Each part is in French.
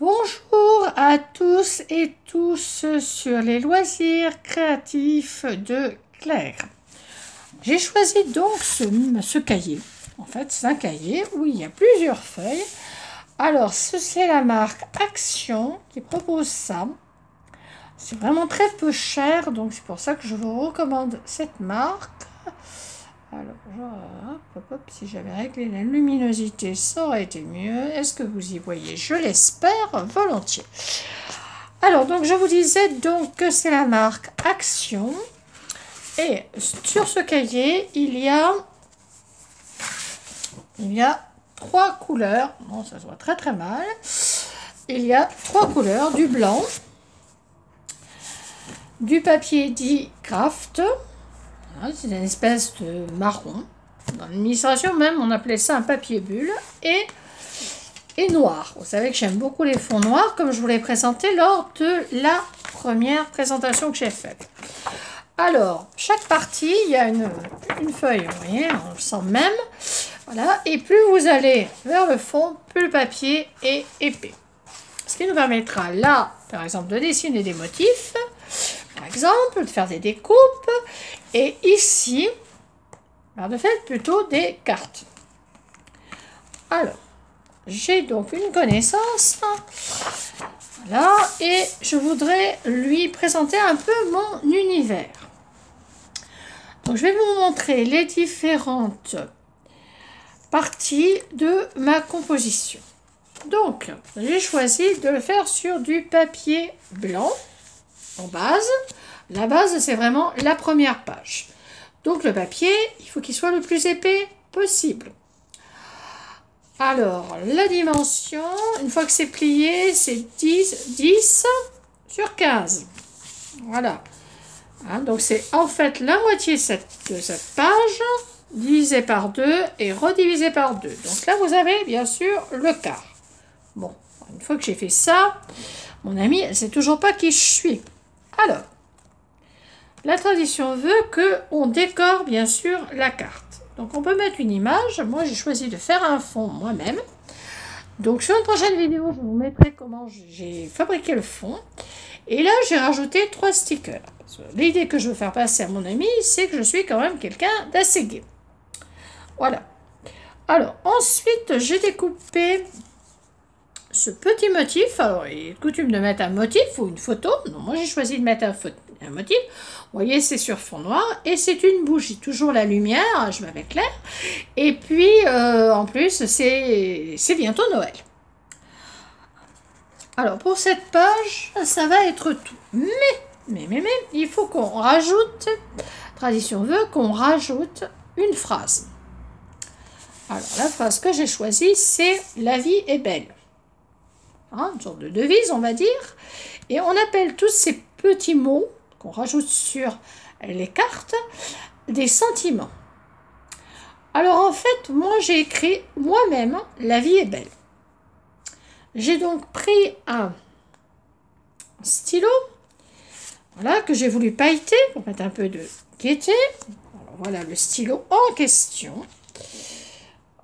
Bonjour à tous et tous sur les loisirs créatifs de Claire. J'ai choisi donc ce cahier. En fait, c'est un cahier où il y a plusieurs feuilles. Alors, c'est la marque Action qui propose ça. C'est vraiment très peu cher, donc c'est pour ça que je vous recommande cette marque. Alors, si j'avais réglé la luminosité, ça aurait été mieux. Est-ce que vous y voyez? Je l'espère volontiers. Alors, donc, je vous disais donc que c'est la marque Action. Et sur ce cahier, il y a 3 couleurs. Bon, ça se voit très très mal. Il y a 3 couleurs, du blanc, du papier dit craft. C'est une espèce de marron. Dans l'administration même, on appelait ça un papier bulle. Et noir. Vous savez que j'aime beaucoup les fonds noirs, comme je vous l'ai présenté lors de la première présentation que j'ai faite. Alors, chaque partie, il y a une feuille, vous voyez, on le sent même. Voilà, et plus vous allez vers le fond, plus le papier est épais. Ce qui nous permettra là, par exemple, de dessiner des motifs, par exemple, de faire des découpes, et ici, de faire plutôt des cartes. Alors, j'ai donc une connaissance, voilà, et je voudrais lui présenter un peu mon univers. Donc, je vais vous montrer les différentes parties de ma composition. Donc, j'ai choisi de le faire sur du papier blanc en base. La base, c'est vraiment la première page. Donc, le papier, il faut qu'il soit le plus épais possible. Alors, la dimension, une fois que c'est plié, c'est 10 sur 15. Voilà. Hein, donc, c'est en fait la moitié de cette page, divisé par 2 et redivisé par 2. Donc là, vous avez bien sûr le quart. Bon, une fois que j'ai fait ça, mon ami, elle ne sait toujours pas qui je suis. Alors, la tradition veut qu'on décore bien sûr la carte. Donc on peut mettre une image. Moi, j'ai choisi de faire un fond moi-même. Donc sur une prochaine vidéo, je vous mettrai comment j'ai fabriqué le fond. Et là, j'ai rajouté 3 stickers. L'idée que je veux faire passer à mon ami, c'est que je suis quand même quelqu'un d'assez gai. Voilà. Alors, ensuite, j'ai découpé ce petit motif. Alors, il est coutume de mettre un motif ou une photo. Non, moi, j'ai choisi de mettre un motif. Vous voyez, c'est sur fond noir. Et c'est une bougie. Toujours la lumière, je m'avais clair. Et puis, en plus, c'est bientôt Noël. Alors, pour cette page, ça va être tout. Mais, il faut qu'on rajoute, tradition veut qu'on rajoute une phrase. Alors, la phrase que j'ai choisie, c'est « La vie est belle ». Hein, une sorte de devise, on va dire. Et on appelle tous ces petits mots qu'on rajoute sur les cartes des sentiments. Alors, en fait, moi, j'ai écrit moi-même « La vie est belle ». J'ai donc pris un stylo, voilà, que j'ai voulu pailleter pour mettre un peu de gaieté. Alors, voilà le stylo en question.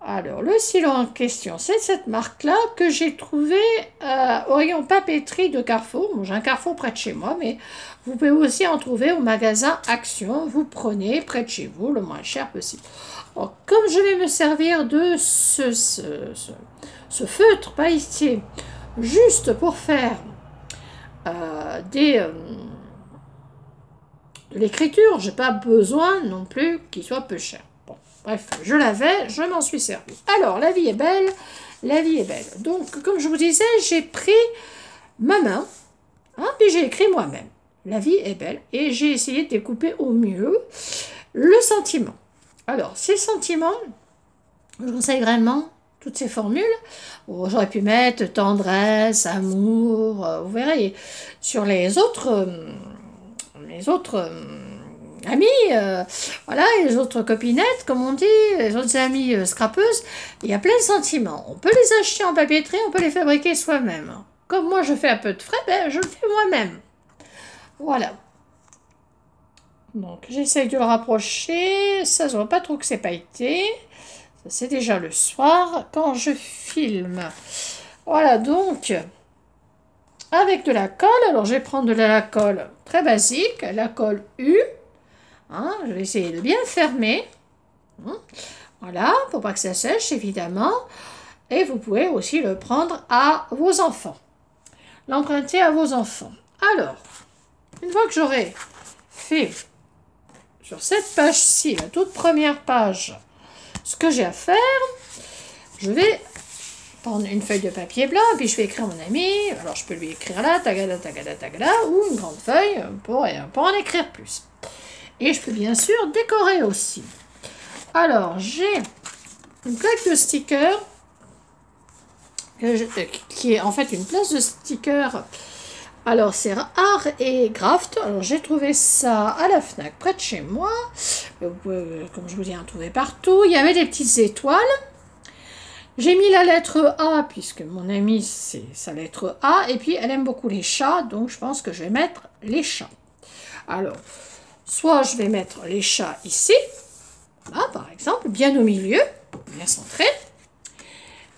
Alors, le stylo en question, c'est cette marque-là que j'ai trouvé au rayon papeterie de Carrefour. Bon, j'ai un Carrefour près de chez moi, mais vous pouvez aussi en trouver au magasin Action. Vous prenez près de chez vous, le moins cher possible. Alors, comme je vais me servir de ce feutre pailleté juste pour faire de l'écriture, j'ai pas besoin non plus qu'il soit peu cher. Bon, bref, je l'avais, je m'en suis servi. Alors, la vie est belle, la vie est belle. Donc, comme je vous disais, j'ai pris ma main, hein, puis j'ai écrit moi-même. La vie est belle, et j'ai essayé de découper au mieux le sentiment. Alors, ces sentiments, je vous conseille vraiment toutes ces formules. Oh, j'aurais pu mettre tendresse, amour, vous verrez. Sur les autres amis, voilà, les autres copinettes, comme on dit, les autres amies scrapeuses, il y a plein de sentiments. On peut les acheter en papeterie, on peut les fabriquer soi-même. Comme moi, je fais un peu de frais, ben, je le fais moi-même. Voilà. Donc, j'essaye de le rapprocher. Ça ne se voit pas trop que c'est pailleté. C'est déjà le soir quand je filme. Voilà, donc, avec de la colle. Alors, je vais prendre de la colle très basique, la colle U. Hein, je vais essayer de bien fermer. Voilà, pour pas que ça sèche, évidemment. Et vous pouvez aussi le prendre à vos enfants. L'emprunter à vos enfants. Alors, une fois que j'aurai fait sur cette page-ci, la toute première page, ce que j'ai à faire, je vais prendre une feuille de papier blanc, puis je vais écrire mon ami. Alors, je peux lui écrire là, tagada, tagada, tagada, ou une grande feuille pour en écrire plus. Et je peux bien sûr décorer aussi. Alors, j'ai une plaque de stickers, qui est en fait une place de stickers. Alors, c'est Art et Craft. Alors, j'ai trouvé ça à la Fnac, près de chez moi. Vous pouvez, comme je vous dis, en trouver partout. Il y avait des petites étoiles. J'ai mis la lettre A, puisque mon amie, c'est sa lettre A. Et puis, elle aime beaucoup les chats, donc je pense que je vais mettre les chats. Alors, soit je vais mettre les chats ici, là, par exemple, bien au milieu, bien centré.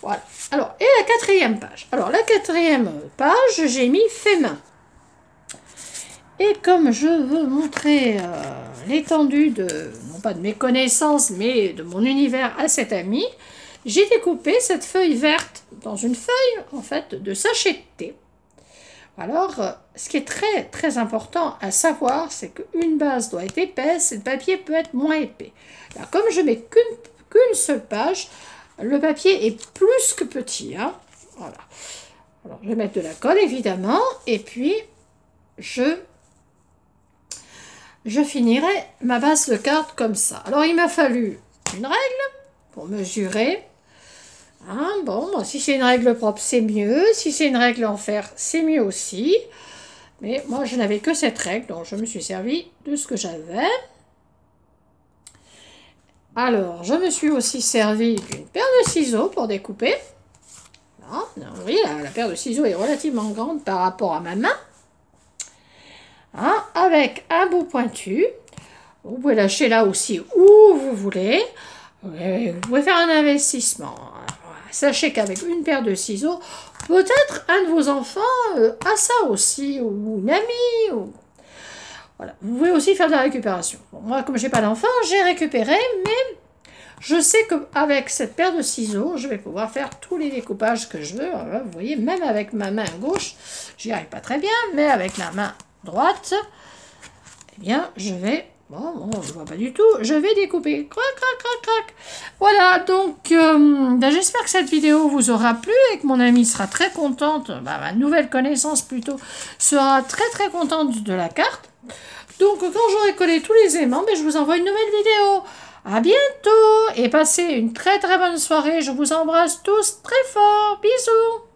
Voilà. Alors, et la quatrième page. Alors, la quatrième page, j'ai mis fait main. Et comme je veux montrer l'étendue de, non pas de mes connaissances, mais de mon univers à cet ami, j'ai découpé cette feuille verte dans une feuille, en fait, de sachet de thé. Alors, ce qui est très, très important à savoir, c'est qu'une base doit être épaisse et le papier peut être moins épais. Alors, comme je mets qu'une seule page, le papier est plus que petit. Hein. Voilà. Alors, je vais mettre de la colle, évidemment, et puis je finirai ma base de carte comme ça. Alors, il m'a fallu une règle pour mesurer. Hein, bon, si c'est une règle propre, c'est mieux. Si c'est une règle en fer, c'est mieux aussi. Mais moi, je n'avais que cette règle, donc je me suis servi de ce que j'avais. Alors, je me suis aussi servi d'une paire de ciseaux pour découper. Voilà, vous voyez, la paire de ciseaux est relativement grande par rapport à ma main. Hein, avec un bout pointu. Vous pouvez lâcher là aussi où vous voulez. Vous pouvez faire un investissement. Sachez qu'avec une paire de ciseaux, peut-être un de vos enfants a ça aussi, ou une amie. Ou... Voilà. Vous pouvez aussi faire de la récupération. Bon, moi, comme je n'ai pas d'enfant, j'ai récupéré, mais je sais qu'avec cette paire de ciseaux, je vais pouvoir faire tous les découpages que je veux. Alors, vous voyez, même avec ma main gauche, j'y arrive pas très bien, mais avec la main droite, eh bien, je vais... Bon, on ne voit pas du tout. Je vais découper. Crac, crac, crac, crac. Voilà, donc, j'espère que cette vidéo vous aura plu et que mon amie sera très contente, ma nouvelle connaissance plutôt, sera très très contente de la carte. Donc, quand j'aurai collé tous les aimants, je vous envoie une nouvelle vidéo. À bientôt et passez une très très bonne soirée. Je vous embrasse tous très fort. Bisous.